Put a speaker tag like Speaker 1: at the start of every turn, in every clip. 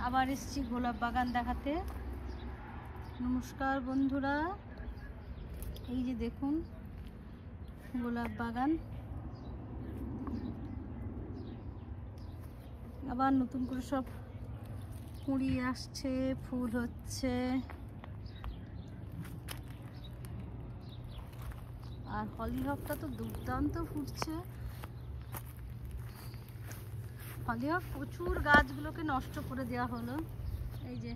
Speaker 1: আবার এসেছি গোলাপ বাগান দেখাতে। নমস্কার বন্ধুরা, এই যে দেখুন গোলাপ বাগান। আবার নতুন করে সব কুঁড়ি আসছে, ফুল হচ্ছে। আর হলিহকটা তো দুর্দান্ত ফুটছে। হলিহক প্রচুর গাছগুলোকে নষ্ট করে দেওয়া হলো। এই যে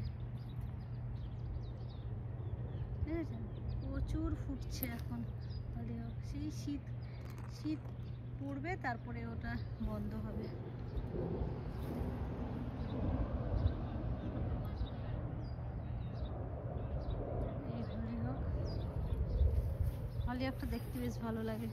Speaker 1: প্রচুর ফুটছে এখন হলিহক। সেই শীত পড়বে, তারপরে ওটা বন্ধ হবে। এই হলিহকটা দেখতে বেশ ভালো লাগে।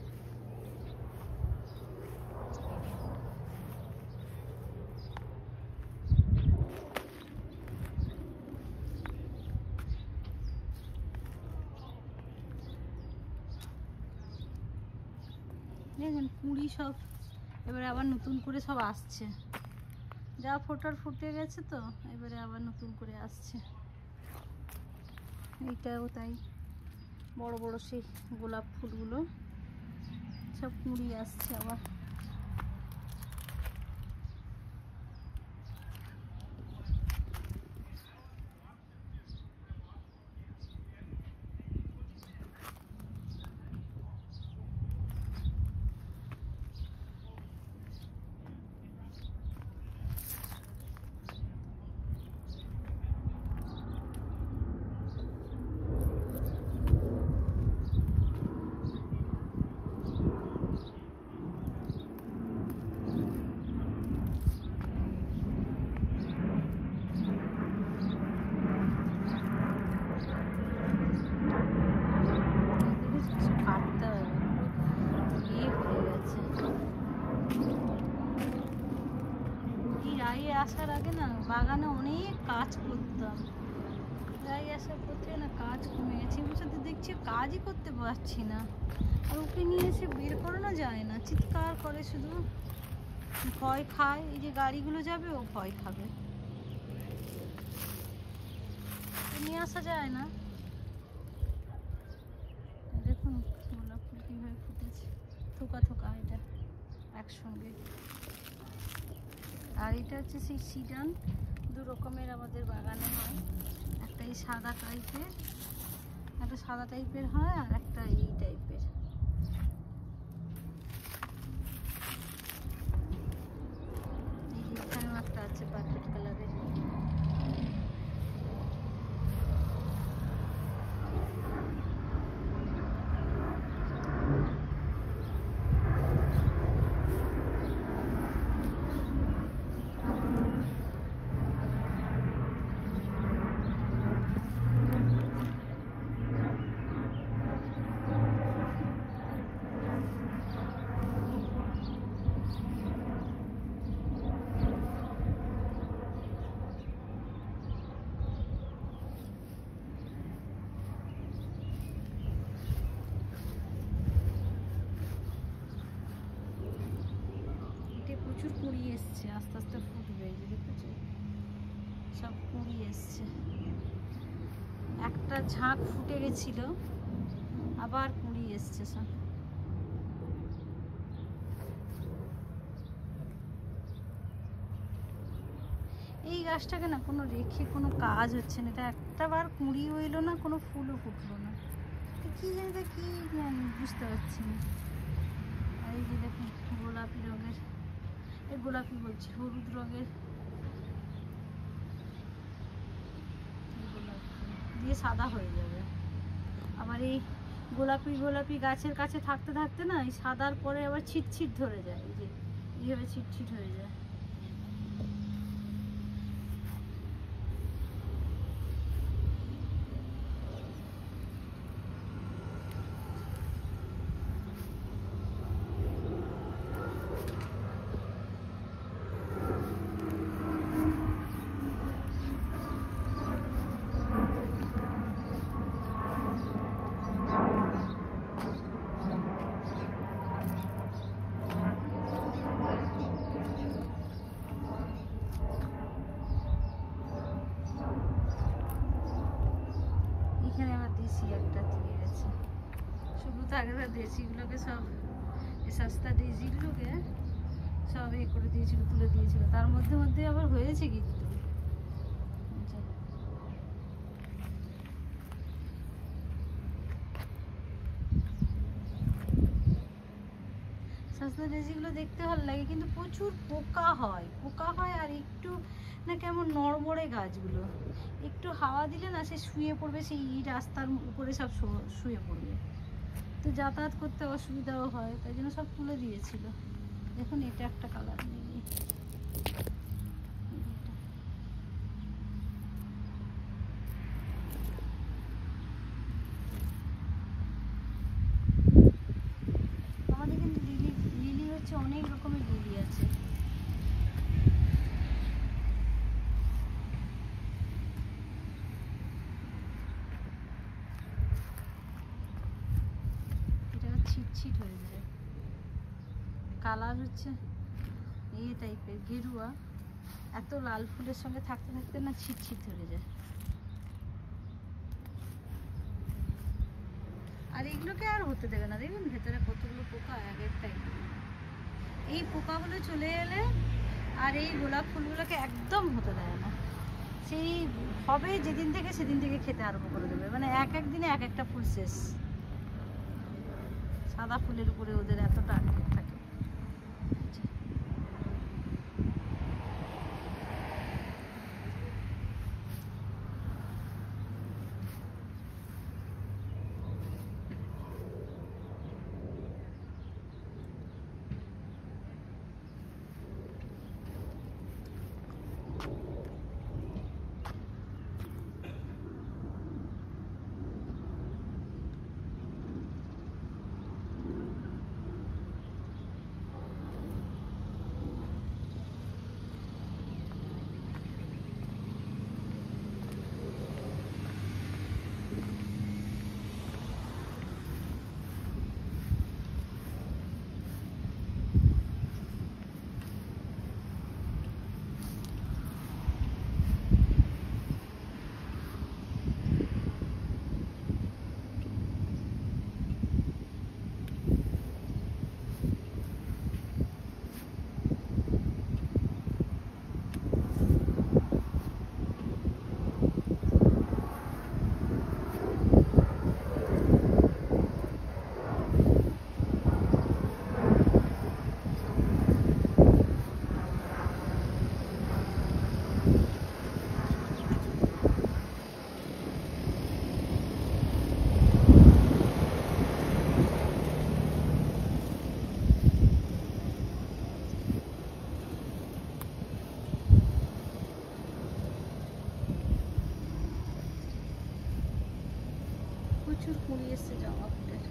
Speaker 1: দেখেন কুঁড়ি সব এবারে আবার নতুন করে সব আসছে। যা ফোটার ফুটে গেছে, তো এবারে আবার নতুন করে আসছে। এইটাও তাই, বড় বড় সেই গোলাপ ফুলগুলো সব কুঁড়ি আসছে আবার। আসার আগে না বাগানে অনেক কাজ করতাম। যাই আসার পর থেকে না কাজ কমে গেছে। এবছর দেখছি কাজই করতে পারছি না। আর ওকে নিয়ে এসে বের করানো যায় না, চিৎকার করে, শুধু ভয় খায়। এই যে গাড়িগুলো যাবে, ও ভয় খাবে, নিয়ে আসা যায় না। দেখুন গোলাপ ফুল কীভাবে ফুটেছে, থোকা থোকা এটা একসঙ্গে। আর এটা হচ্ছে সেই সিডান, দু রকমের আমাদের বাগানে হয়। একটা এই সাদা টাইপের, একটা সাদা টাইপের হয়, আর একটা এই টাইপের। এই যে এখানেও একটা আছে পার্পল কালারের। প্রচুর কুঁড়ি এসছে, আস্তে আস্তে ফুটবে। এই যে দেখেছি সব কুঁড়ি এসছে। একটা ঝাঁক ফুটে গেছিল, আবার কুঁড়ি এসছে সব। এই গাছটাকে না কোনো রেখে কোনো কাজ হচ্ছে না। এটা একটা বার কুঁড়িও এলো না, কোনো ফুলও ফুটলো না। কি জানি কি জানি, বুঝতে পারছি না। আর এই যে দেখুন গোলাপি রঙের, এই গোলাপি বলছি, হলুদ রঙের দিয়ে সাদা হয়ে যাবে। আবার এই গোলাপি গাছের কাছে থাকতে থাকতে না, এই সাদার পরে আবার ছিটছিট ধরে যায়। এই যে এইভাবে ছিটছিট হয়ে যায়। আগেকার দেশিগুলোকে সব সস্তা দেশিগুলোকে সব করে দিয়েছিল, তুলে দিয়েছিল। তার মধ্যে মধ্যে আবার হয়েছে কিন্তু সস্তা দেশিগুলো দেখতে ভালো লাগে, কিন্তু প্রচুর পোকা হয় আর একটু না কেমন নড়বড়ে গাছগুলো, একটু হাওয়া দিলে না সে শুয়ে পড়বে, সেই রাস্তার উপরে সব শুয়ে পড়বে, তো যাতায়াত করতে অসুবিধাও হয়, তাই জন্য সব তুলে দিয়েছিল। দেখুন এটা একটা কালার নেই, আমাদের কিন্তু লিলি হচ্ছে অনেক রকমের লিলি আছে। এটা ছিটছিট হয়ে যায়, কালার হচ্ছে এই টাইপের গেরুয়া, এত লাল ফুলের সঙ্গে থাকতে থাকতে না ছিটছিট ধরে যায়। আর এগুলোকে আর হতে দেবে না, দেখবেন ভেতরে কতগুলো পোকা এক একটাই। এই পোকাগুলো চলে এলে আর এই গোলাপ ফুলগুলোকে একদম হতে দেয় না, সেই হবে যেদিন থেকে সেদিন থেকে খেতে আরম্ভ করে দেবে, মানে এক এক দিনে এক একটা ফুল শেষ। সাদা ফুলের উপরে ওদের এতটা আগ্রহ থাকে। প্রচুর কুঁড়ি এসছে জবা ফুলের,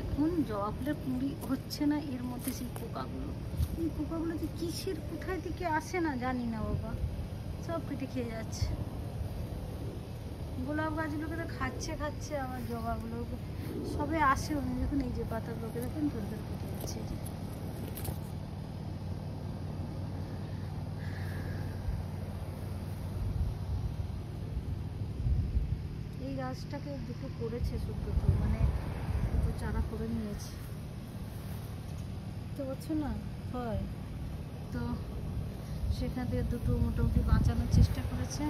Speaker 1: এখন জবা ফুলের কুঁড়ি হচ্ছে না, এর মধ্যে সেই পোকাগুলো, এই পোকাগুলো যে কিসের কোথায় থেকে আসে না জানি না বাবা, সব কেটে খেয়ে যাচ্ছে। গোলাপ গাছগুলোকে তো খাচ্ছে আবার জবাগুলো সবে আসে, উনি দেখুন এই যে পাতাগুলোকে দেখুন ধরে ধরে কেটে যাচ্ছে। এই গাছটাকে দুটো করেছে শুধু, তো মানে দুটো চারা করে নিয়েছে, তো বলছো না হয়, তো সেখান থেকে দুটো মোটামুটি বাঁচানোর চেষ্টা করেছে,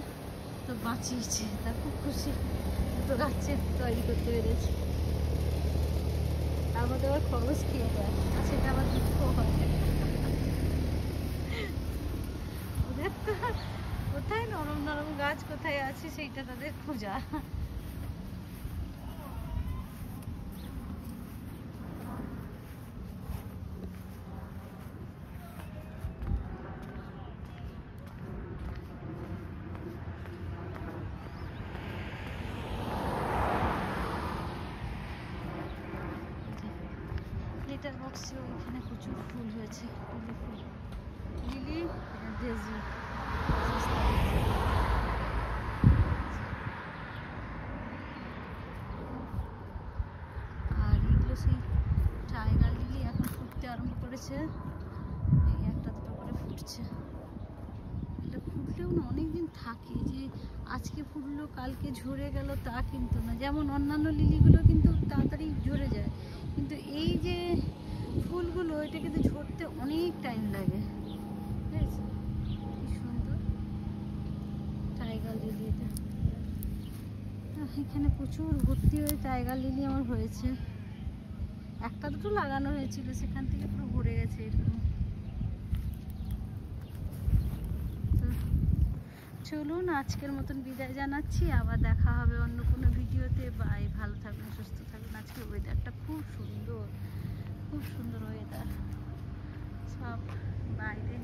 Speaker 1: তো বাঁচিয়েছে, তার খুব খুশি, দুটো গাছে তৈরি করতে পেরেছে। তার মধ্যে আবার খরচ খেয়ে যায়, আর সেটা আবার দুঃখ হয়। ওদের তো কোথায় নরম নরম গাছ কোথায় আছে সেইটা তাদের খোঁজা। লিটার বক্সে ওইখানে প্রচুর ফুল হয়েছে, লিলি ফুল, লিলি ডেজি, আর এগুলো সেই টাইগার লিলি এখন ফুটতে আরম্ভ করেছে, এই একটা দুটো করে ফুটছে, এটা ফুটলেও ফুলটাও না অনেকদিন থাকে, যে আজকে ফুললো কালকে ঝরে গেল তা কিন্তু না। যেমন অন্যান্য লিলিগুলো কিন্তু তাড়াতাড়ি ঝরে যায়, কিন্তু এই যে ফুলগুলো এটা কিন্তু ঝরতে অনেক টাইম লাগে। বুঝেছো কি সুন্দর টাইগার লিলি এটা। এখানে প্রচুর ভর্তি হয়ে টাইগার লিলি আমার হয়েছে, একটা দুটো লাগানো হয়েছিল, সেখান থেকে পুরো ভরে গেছে এরকম। চলুন আজকের মতন বিদায় জানাচ্ছি, আবার দেখা হবে অন্য কোনো ভিডিওতে। বাই, ভালো থাকবেন, সুস্থ থাকবেন। আজকের ওয়েদারটা খুব সুন্দর, খুব সুন্দর ওয়েদার। সব বাইরে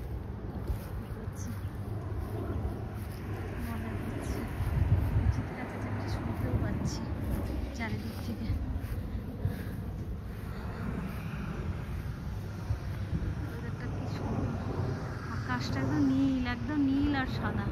Speaker 1: করছে, মনে হচ্ছে চিৎকার চেঁচামেচি শুনতেও পাচ্ছি চারিদিক থেকে। ওয়েদারটা কি সুন্দর, আকাশটা একদম নীল, একদম নীল আর সাদা।